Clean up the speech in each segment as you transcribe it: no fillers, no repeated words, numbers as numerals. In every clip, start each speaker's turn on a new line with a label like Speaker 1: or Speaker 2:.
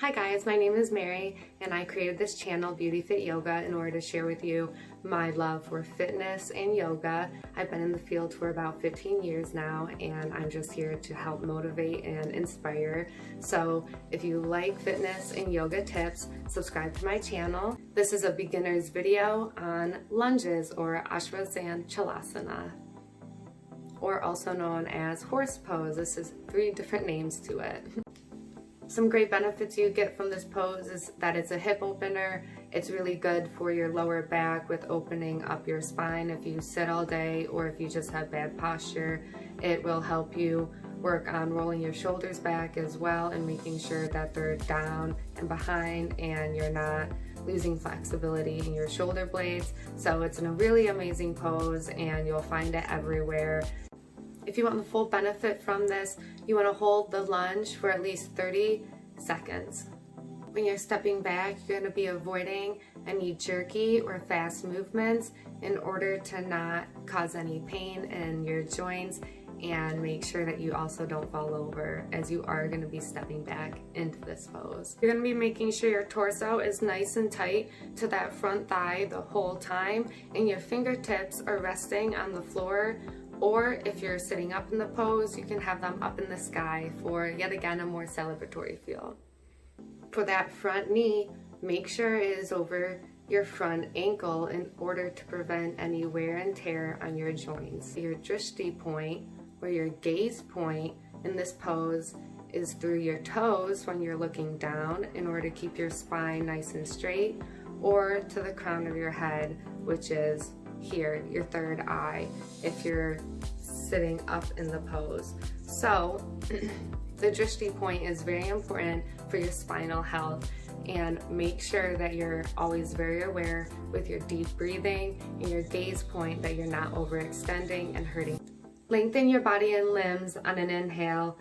Speaker 1: Hi guys, my name is Mary and I created this channel Beauty Fit Yoga in order to share with you my love for fitness and yoga. I've been in the field for about 15 years now and I'm just here to help motivate and inspire. So if you like fitness and yoga tips, subscribe to my channel. This is a beginner's video on lunges or Ashva Sanchalanasana, or also known as horse pose. This is 3 different names to it. Some great benefits you get from this pose is that it's a hip opener. It's really good for your lower back with opening up your spine if you sit all day or if you just have bad posture. It will help you work on rolling your shoulders back as well and making sure that they're down and behind and you're not losing flexibility in your shoulder blades. So it's a really amazing pose and you'll find it everywhere. If you want the full benefit from this, you want to hold the lunge for at least 30 seconds. When you're stepping back, you're going to be avoiding any jerky or fast movements in order to not cause any pain in your joints, and make sure that you also don't fall over as you are going to be stepping back into this pose. You're going to be making sure your torso is nice and tight to that front thigh the whole time, and your fingertips are resting on the floor. Or if you're sitting up in the pose, you can have them up in the sky for, yet again, a more celebratory feel. For that front knee, make sure it is over your front ankle in order to prevent any wear and tear on your joints. Your drishti point, or your gaze point in this pose, is through your toes when you're looking down in order to keep your spine nice and straight, or to the crown of your head, which is here, your third eye, if you're sitting up in the pose. So the drishti point is very important for your spinal health, and make sure that you're always very aware with your deep breathing and your gaze point that you're not overextending and hurting. Lengthen your body and limbs on an inhale,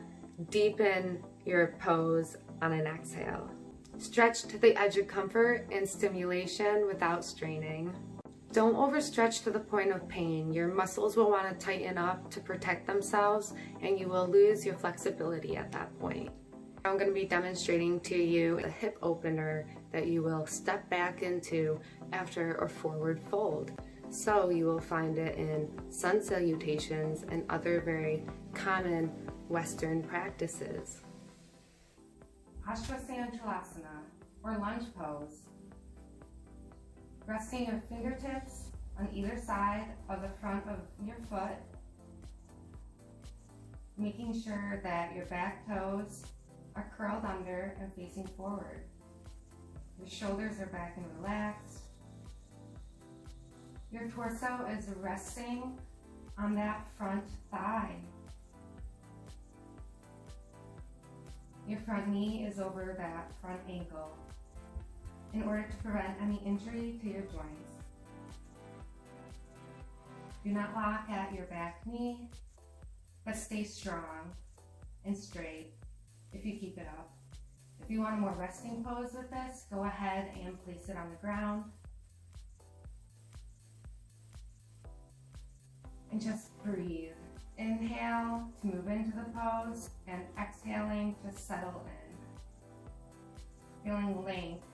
Speaker 1: deepen your pose on an exhale. Stretch to the edge of comfort and stimulation without straining. Don't overstretch to the point of pain. Your muscles will want to tighten up to protect themselves and you will lose your flexibility at that point. I'm going to be demonstrating to you a hip opener that you will step back into after a forward fold. So you will find it in sun salutations and other very common Western practices. Ashva Sanchalanasana, or lunge pose. Resting your fingertips on either side of the front of your foot, making sure that your back toes are curled under and facing forward. Your shoulders are back and relaxed. Your torso is resting on that front thigh. Your front knee is over that front ankle, in order to prevent any injury to your joints. Do not lock at your back knee, but stay strong and straight if you keep it up. If you want a more resting pose with this, go ahead and place it on the ground. And just breathe. Inhale to move into the pose, and exhaling to settle in. Feeling length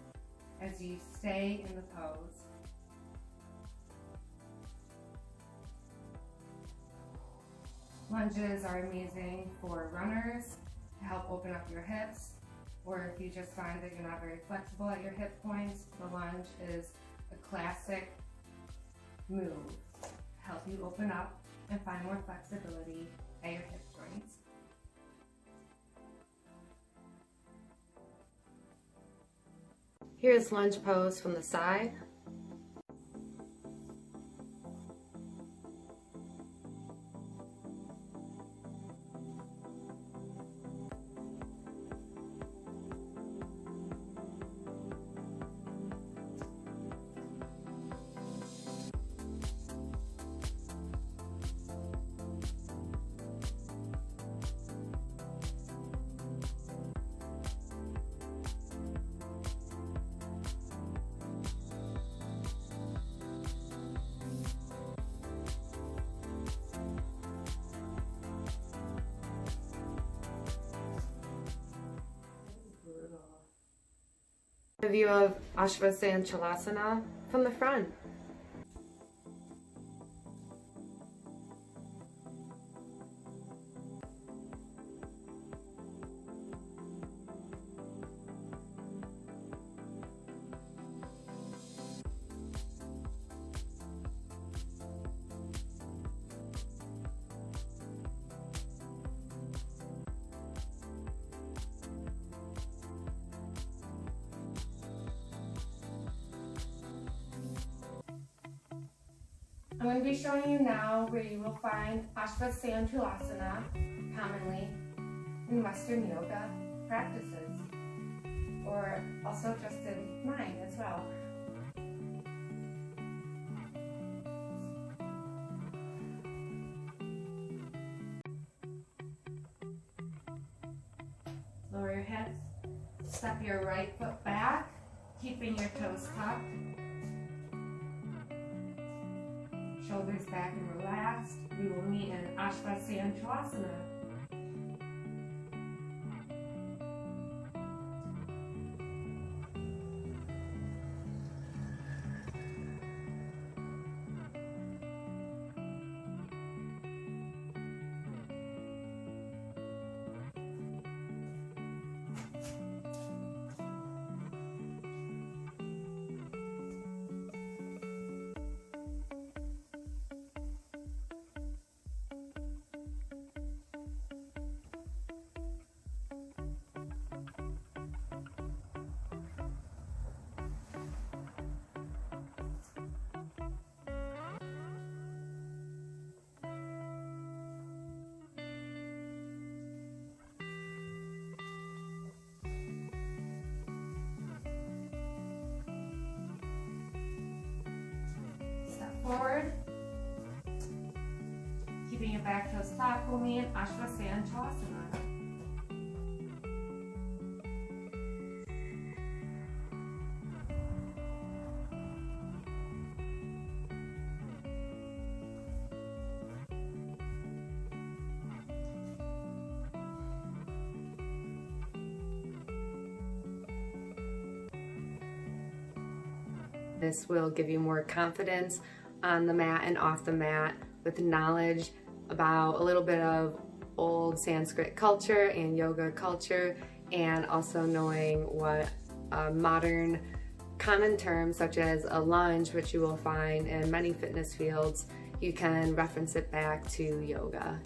Speaker 1: as you stay in the pose. Lunges are amazing for runners to help open up your hips, or if you just find that you're not very flexible at your hip points, the lunge is a classic move to help you open up and find more flexibility at your hip joints. Here's lunge pose from the side. A view of Ashva Sanchalanasana from the front. I'm going to be showing you now where you will find Ashva Sanchalanasana commonly in Western yoga practices, or also just in mine as well. Lower your hips, step your right foot back, keeping your toes tucked. Shoulders back and relaxed. We will meet in Ashva Sanchalanasana. Forward, keeping your back toes tucked, we'll meet in Ashva Sanchalanasana. This will give you more confidence on the mat and off the mat, with knowledge about a little bit of old Sanskrit culture and yoga culture, and also knowing what modern common terms such as a lunge, which you will find in many fitness fields, you can reference it back to yoga.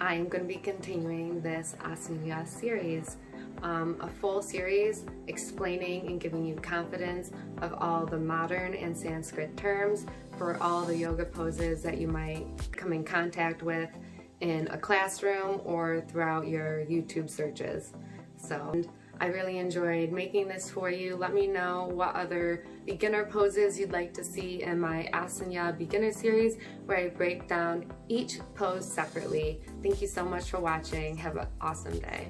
Speaker 1: I am going to be continuing this Asana series, a full series explaining and giving you confidence of all the modern and Sanskrit terms for all the yoga poses that you might come in contact with in a classroom or throughout your YouTube searches. So I really enjoyed making this for you. Let me know what other beginner poses you'd like to see in my Asana Beginners Series, where I break down each pose separately. Thank you so much for watching. Have an awesome day.